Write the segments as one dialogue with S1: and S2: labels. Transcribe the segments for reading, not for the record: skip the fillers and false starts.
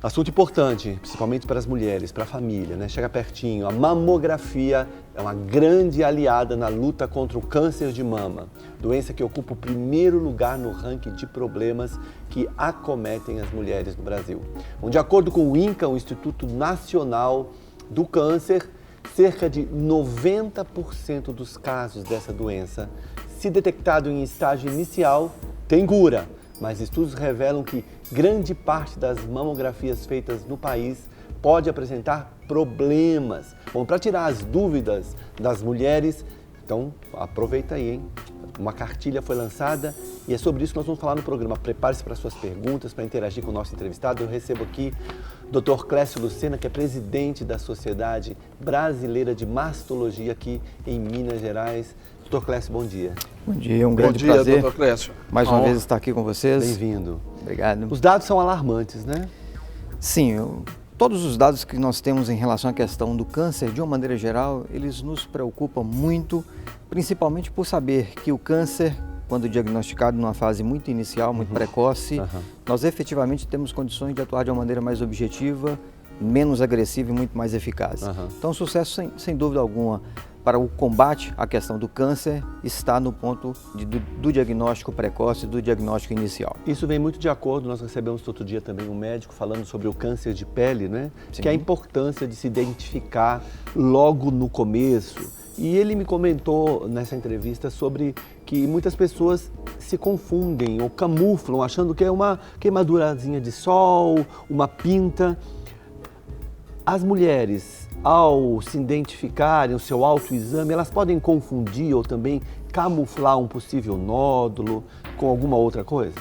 S1: Assunto importante, principalmente para as mulheres, para a família, né? Chega pertinho. A mamografia é uma grande aliada na luta contra o câncer de mama, doença que ocupa o primeiro lugar no ranking de problemas que acometem as mulheres no Brasil. Bom, de acordo com o INCA, o Instituto Nacional do Câncer, cerca de 90% dos casos dessa doença, se detectado em estágio inicial, tem cura. Mas estudos revelam que grande parte das mamografias feitas no país pode apresentar problemas. Bom, para tirar as dúvidas das mulheres, então aproveita aí, hein? Uma cartilha foi lançada e é sobre isso que nós vamos falar no programa. Prepare-se para suas perguntas, para interagir com o nosso entrevistado. Eu recebo aqui o Dr. Clécio Lucena, que é presidente da Sociedade Brasileira de Mastologia aqui em Minas Gerais. Dr. Clécio, bom dia.
S2: Bom dia, um grande prazer.
S3: Dr. Clécio.
S2: Mais uma vez estar aqui com vocês.
S1: Bem-vindo.
S2: Obrigado.
S1: Os dados são alarmantes, né?
S2: Sim, todos os dados que nós temos em relação à questão do câncer, de uma maneira geral, eles nos preocupam muito, principalmente por saber que o câncer, quando diagnosticado numa fase muito inicial, muito precoce, nós efetivamente temos condições de atuar de uma maneira mais objetiva, menos agressiva e muito mais eficaz. Então, o sucesso, sem dúvida alguma, para o combate à questão do câncer está no ponto do diagnóstico precoce, do diagnóstico inicial.
S1: Isso vem muito de acordo, nós recebemos outro dia também um médico falando sobre o câncer de pele, né?
S2: Sim.
S1: Que é a importância de se identificar logo no começo. E ele me comentou nessa entrevista sobre que muitas pessoas se confundem ou camuflam, achando que é uma queimadurazinha de sol, uma pinta. As mulheres, ao se identificarem, o seu autoexame, elas podem confundir ou também camuflar um possível nódulo com alguma outra coisa?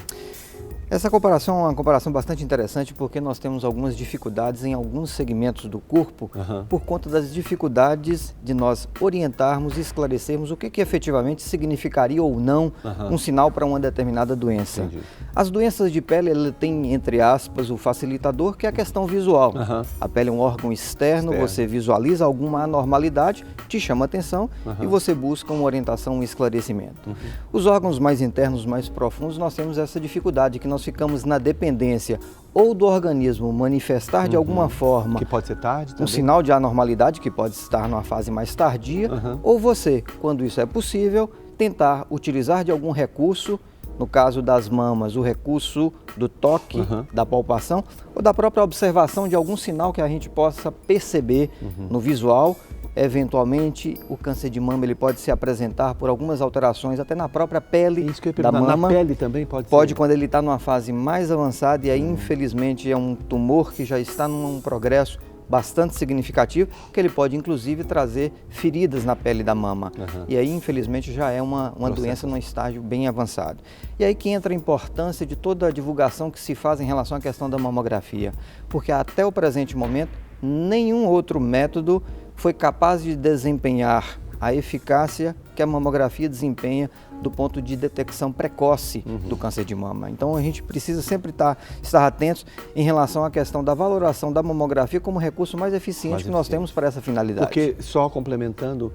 S2: Essa comparação é uma comparação bastante interessante porque nós temos algumas dificuldades em alguns segmentos do corpo por conta das dificuldades de nós orientarmos e esclarecermos o que efetivamente significaria ou não um sinal para uma determinada doença.
S1: Entendi.
S2: As doenças de pele ela tem, entre aspas, o facilitador, que é a questão visual. A pele é um órgão externo, você visualiza alguma anormalidade, te chama atenção e você busca uma orientação, um esclarecimento. Os órgãos mais internos, mais profundos, nós temos essa dificuldade, que nós ficamos na dependência ou do organismo manifestar de alguma forma
S1: que pode ser tarde também.
S2: Um sinal de anormalidade, que pode estar numa fase mais tardia, ou você, quando isso é possível, tentar utilizar de algum recurso, no caso das mamas, o recurso do toque, da palpação, ou da própria observação de algum sinal que a gente possa perceber no visual. Eventualmente, o câncer de mama ele pode se apresentar por algumas alterações até na própria pele da mama.
S1: Na pele também pode ser?
S2: Pode, quando ele está numa fase mais avançada, e aí, infelizmente, é um tumor que já está num progresso bastante significativo, que ele pode, inclusive, trazer feridas na pele da mama. E aí, infelizmente, já é uma doença num estágio bem avançado. E aí que entra a importância de toda a divulgação que se faz em relação à questão da mamografia, porque até o presente momento, nenhum outro método foi capaz de desempenhar a eficácia que a mamografia desempenha do ponto de detecção precoce do câncer de mama. Então a gente precisa sempre estar atentos em relação à questão da valoração da mamografia como recurso mais eficiente que nós temos para essa finalidade.
S1: Porque, só complementando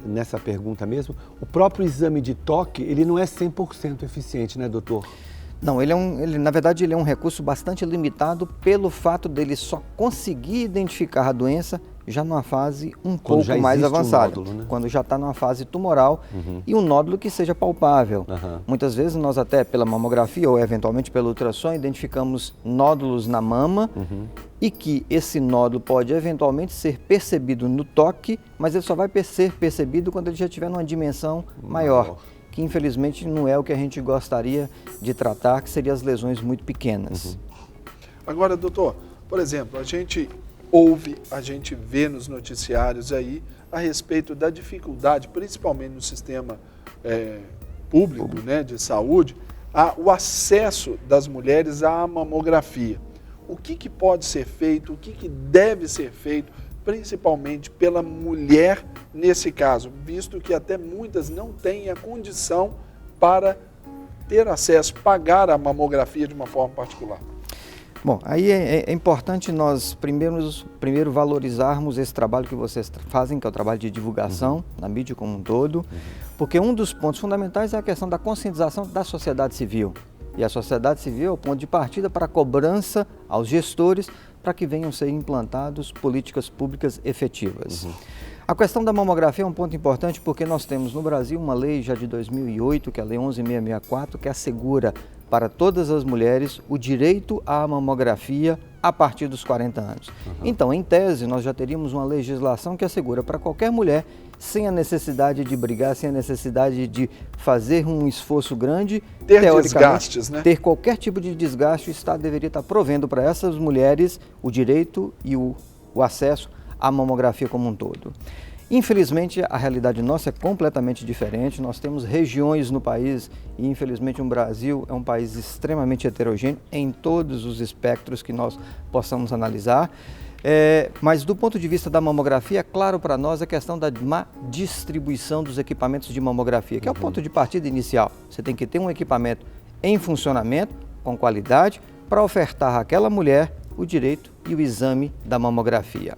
S1: nessa pergunta mesmo, o próprio exame de toque, ele não é 100% eficiente, né, doutor?
S2: Não, na verdade, ele é um recurso bastante limitado pelo fato dele só conseguir identificar a doença já numa fase um pouco mais avançada, quando já está numa fase tumoral e um nódulo que seja palpável. Muitas vezes nós até pela mamografia ou eventualmente pelo ultrassom identificamos nódulos na mama e que esse nódulo pode eventualmente ser percebido no toque, mas ele só vai ser percebido quando ele já estiver numa dimensão maior, que infelizmente não é o que a gente gostaria de tratar, que seriam as lesões muito pequenas.
S3: Agora, doutor, por exemplo, a gente ouve, a gente vê nos noticiários aí a respeito da dificuldade, principalmente no sistema público, né, de saúde, o acesso das mulheres à mamografia. O que pode ser feito, o que deve ser feito, principalmente pela mulher nesse caso, visto que até muitas não têm a condição para ter acesso, pagar a mamografia de uma forma particular.
S2: Bom, aí é importante nós primeiro valorizarmos esse trabalho que vocês fazem, que é o trabalho de divulgação na mídia como um todo, porque um dos pontos fundamentais é a questão da conscientização da sociedade civil. E a sociedade civil é o ponto de partida para a cobrança aos gestores para que venham ser implantadas políticas públicas efetivas. A questão da mamografia é um ponto importante porque nós temos no Brasil uma lei já de 2008, que é a Lei 11.664, que assegura para todas as mulheres o direito à mamografia a partir dos 40 anos. Então, em tese, nós já teríamos uma legislação que assegura para qualquer mulher, sem a necessidade de brigar, sem a necessidade de fazer um esforço grande,
S3: ter desgastes, né?
S2: Ter qualquer tipo de desgaste, o Estado deveria estar provendo para essas mulheres o direito e o acesso à mamografia como um todo. Infelizmente, a realidade nossa é completamente diferente. Nós temos regiões no país e, infelizmente, o Brasil é um país extremamente heterogêneo em todos os espectros que nós possamos analisar. Mas, do ponto de vista da mamografia, é claro para nós a questão da má distribuição dos equipamentos de mamografia, que é o ponto de partida inicial. Você tem que ter um equipamento em funcionamento, com qualidade, para ofertar àquela mulher o direito e o exame da mamografia.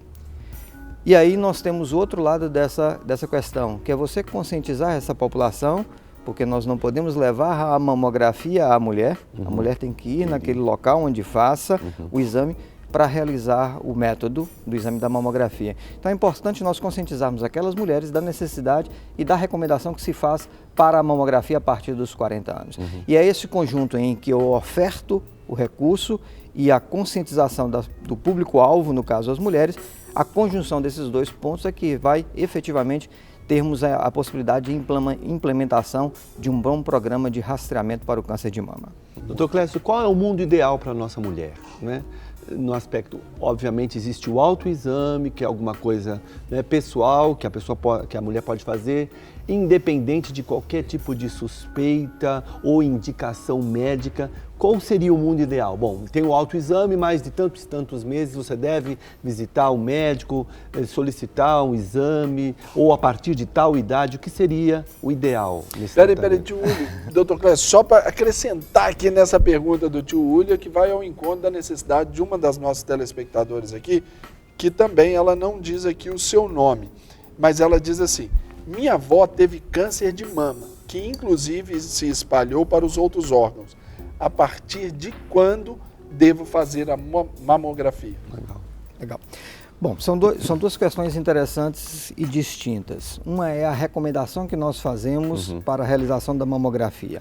S2: E aí nós temos o outro lado dessa questão, que é você conscientizar essa população, porque nós não podemos levar a mamografia à mulher, a mulher tem que ir naquele local onde faça o exame para realizar o método do exame da mamografia. Então é importante nós conscientizarmos aquelas mulheres da necessidade e da recomendação que se faz para a mamografia a partir dos 40 anos. E é esse conjunto em que eu oferto o recurso e a conscientização do público-alvo, no caso as mulheres, a conjunção desses dois pontos é que vai efetivamente termos a possibilidade de implementação de um bom programa de rastreamento para o câncer de mama.
S1: Doutor Clécio, qual é o mundo ideal para a nossa mulher, né? No aspecto, obviamente, existe o autoexame, que é alguma coisa, né, pessoal, que a mulher pode fazer, independente de qualquer tipo de suspeita ou indicação médica. Qual seria o mundo ideal? Bom, tem o autoexame, mais de tantos e tantos meses você deve visitar o médico, solicitar um exame, ou a partir de tal idade, o que seria o ideal?
S3: Peraí, tio Ulio, doutor Clécio, só para acrescentar aqui nessa pergunta do tio Ulio, que vai ao encontro da necessidade de uma das nossas telespectadoras aqui, que também ela não diz aqui o seu nome, mas ela diz assim: minha avó teve câncer de mama, que inclusive se espalhou para os outros órgãos. A partir de quando devo fazer a mamografia?
S2: Legal. Bom, são duas questões interessantes e distintas. Uma é a recomendação que nós fazemos para a realização da mamografia.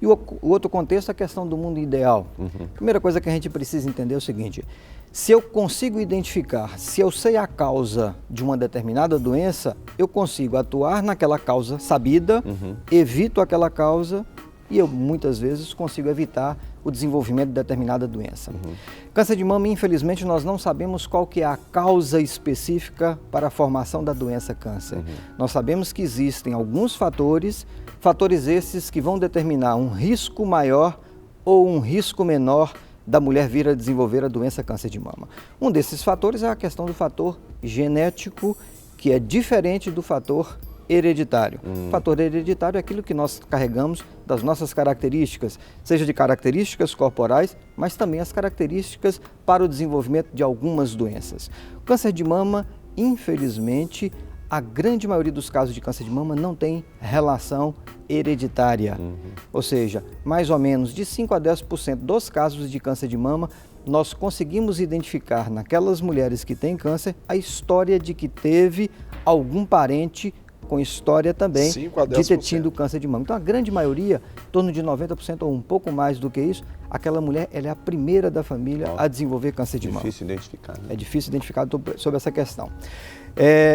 S2: E o outro contexto é a questão do mundo ideal. A primeira coisa que a gente precisa entender é o seguinte: se eu consigo identificar, se eu sei a causa de uma determinada doença, eu consigo atuar naquela causa sabida, evito aquela causa e eu muitas vezes consigo evitar o desenvolvimento de determinada doença. Câncer de mama, infelizmente, nós não sabemos qual que é a causa específica para a formação da doença câncer. Nós sabemos que existem alguns fatores esses que vão determinar um risco maior ou um risco menor da mulher vir a desenvolver a doença câncer de mama. Um desses fatores é a questão do fator genético, que é diferente do fator hereditário. O fator hereditário é aquilo que nós carregamos das nossas características, seja de características corporais, mas também as características para o desenvolvimento de algumas doenças. O câncer de mama, infelizmente, a grande maioria dos casos de câncer de mama não tem relação hereditária. Ou seja, mais ou menos de 5 a 10% dos casos de câncer de mama, nós conseguimos identificar naquelas mulheres que têm câncer a história de que teve algum parente com história também de ter tido câncer de mama. Então, a grande maioria, em torno de 90% ou um pouco mais do que isso, aquela mulher ela é a primeira da família a desenvolver câncer de mama.
S1: É difícil identificar, né?
S2: É difícil identificar sobre essa questão.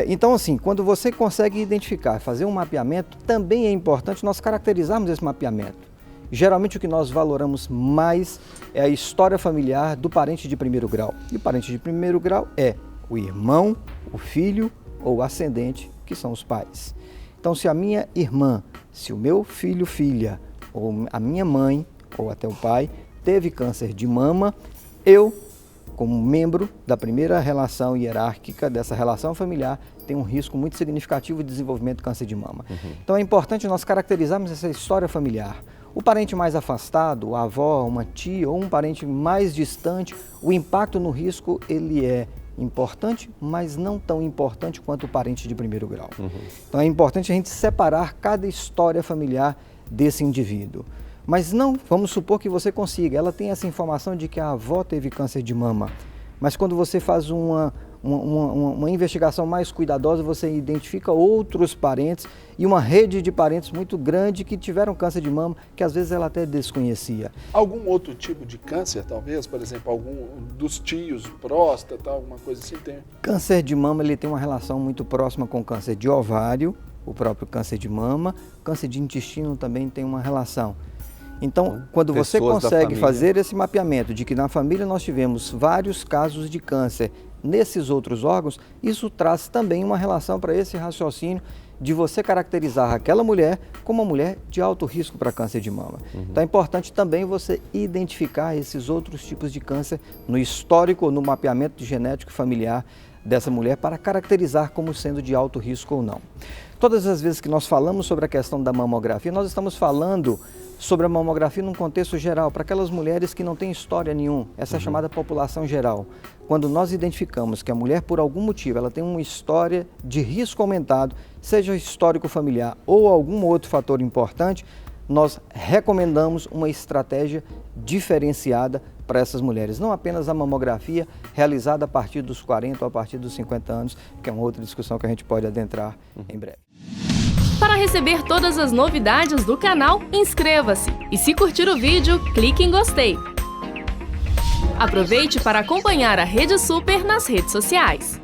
S2: Então, assim, quando você consegue identificar, fazer um mapeamento, também é importante nós caracterizarmos esse mapeamento. Geralmente, o que nós valoramos mais é a história familiar do parente de primeiro grau. E o parente de primeiro grau é o irmão, o filho ou o ascendente, que são os pais. Então, se a minha irmã, se o meu filho, filha, ou a minha mãe, ou até o pai, teve câncer de mama, eu, como membro da primeira relação hierárquica dessa relação familiar, tenho um risco muito significativo de desenvolvimento de câncer de mama. Então, é importante nós caracterizarmos essa história familiar. O parente mais afastado, a avó, uma tia ou um parente mais distante, o impacto no risco, ele é importante, mas não tão importante quanto o parente de primeiro grau. Então é importante a gente separar cada história familiar desse indivíduo. Mas não, vamos supor que você consiga. Ela tem essa informação de que a avó teve câncer de mama. Mas quando você faz uma investigação mais cuidadosa, você identifica outros parentes e uma rede de parentes muito grande que tiveram câncer de mama, que às vezes ela até desconhecia.
S3: Algum outro tipo de câncer, talvez? Por exemplo, algum dos tios, próstata, alguma coisa assim tem?
S2: Câncer de mama ele tem uma relação muito próxima com câncer de ovário, o próprio câncer de mama. Câncer de intestino também tem uma relação. Então, quando você consegue fazer esse mapeamento de que na família nós tivemos vários casos de câncer nesses outros órgãos, isso traz também uma relação para esse raciocínio de você caracterizar aquela mulher como uma mulher de alto risco para câncer de mama. Então é importante também você identificar esses outros tipos de câncer no histórico, no mapeamento genético familiar dessa mulher para caracterizar como sendo de alto risco ou não. Todas as vezes que nós falamos sobre a questão da mamografia, nós estamos falando sobre a mamografia num contexto geral, para aquelas mulheres que não têm história nenhuma, essa é chamada população geral. Quando nós identificamos que a mulher, por algum motivo, ela tem uma história de risco aumentado, seja histórico familiar ou algum outro fator importante, nós recomendamos uma estratégia diferenciada para essas mulheres. Não apenas a mamografia realizada a partir dos 40 ou a partir dos 50 anos, que é uma outra discussão que a gente pode adentrar em breve.
S4: Para receber todas as novidades do canal, inscreva-se e se curtir o vídeo, clique em gostei. Aproveite para acompanhar a Rede Super nas redes sociais.